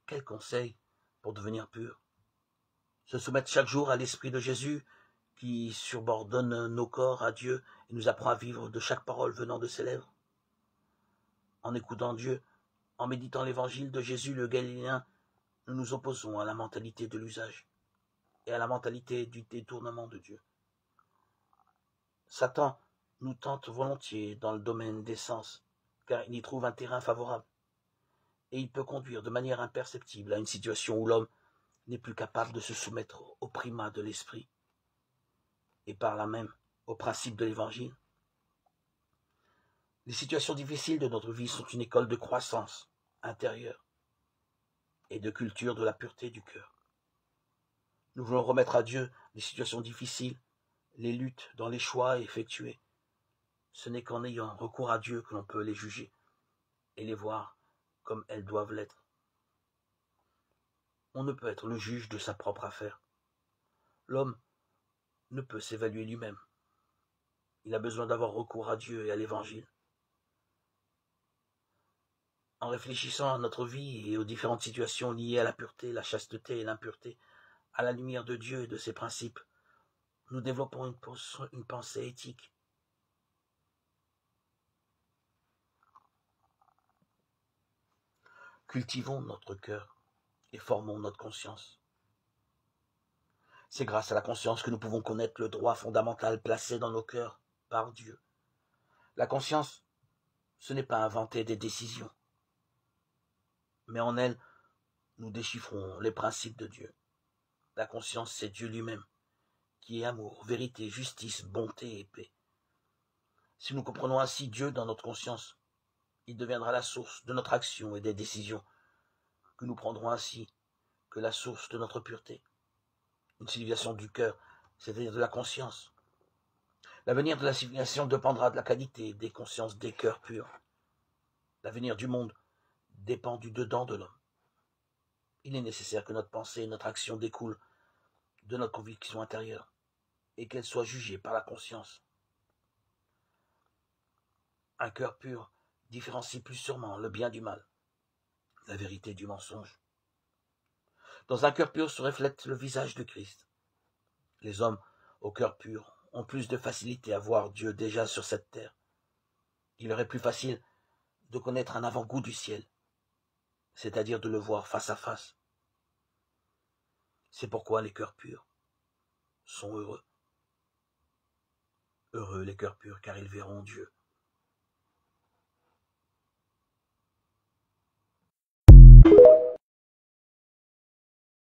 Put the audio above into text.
Quel conseil pour devenir pur? Se soumettre chaque jour à l'Esprit de Jésus qui subordonne nos corps à Dieu et nous apprend à vivre de chaque parole venant de ses lèvres. En écoutant Dieu, en méditant l'évangile de Jésus le Galiléen, nous nous opposons à la mentalité de l'usage et à la mentalité du détournement de Dieu. Satan nous tente volontiers dans le domaine des sens, car il y trouve un terrain favorable, et il peut conduire de manière imperceptible à une situation où l'homme n'est plus capable de se soumettre au primat de l'esprit, et par là même au principe de l'évangile. Les situations difficiles de notre vie sont une école de croissance intérieure et de culture de la pureté du cœur. Nous voulons remettre à Dieu les situations difficiles, les luttes dans les choix effectués. Ce n'est qu'en ayant recours à Dieu que l'on peut les juger et les voir comme elles doivent l'être. On ne peut être le juge de sa propre affaire. L'homme ne peut s'évaluer lui-même. Il a besoin d'avoir recours à Dieu et à l'Évangile. En réfléchissant à notre vie et aux différentes situations liées à la pureté, la chasteté et l'impureté, à la lumière de Dieu et de ses principes, nous développons une pensée éthique. Cultivons notre cœur et formons notre conscience. C'est grâce à la conscience que nous pouvons connaître le droit fondamental placé dans nos cœurs par Dieu. La conscience, ce n'est pas inventer des décisions, mais en elle, nous déchiffrons les principes de Dieu. La conscience, c'est Dieu lui-même, qui est amour, vérité, justice, bonté et paix. Si nous comprenons ainsi Dieu dans notre conscience, il deviendra la source de notre action et des décisions que nous prendrons ainsi que la source de notre pureté. Une civilisation du cœur, c'est-à-dire de la conscience. L'avenir de la civilisation dépendra de la qualité des consciences des cœurs purs. L'avenir du monde dépend du dedans de l'homme. Il est nécessaire que notre pensée et notre action découlent de notre conviction intérieure et qu'elles soient jugées par la conscience. Un cœur pur différencie plus sûrement le bien du mal, la vérité du mensonge. Dans un cœur pur se reflète le visage de Christ. Les hommes au cœur pur ont plus de facilité à voir Dieu déjà sur cette terre. Il leur est plus facile de connaître un avant-goût du ciel, c'est-à-dire de le voir face à face. C'est pourquoi les cœurs purs sont heureux. Heureux les cœurs purs, car ils verront Dieu.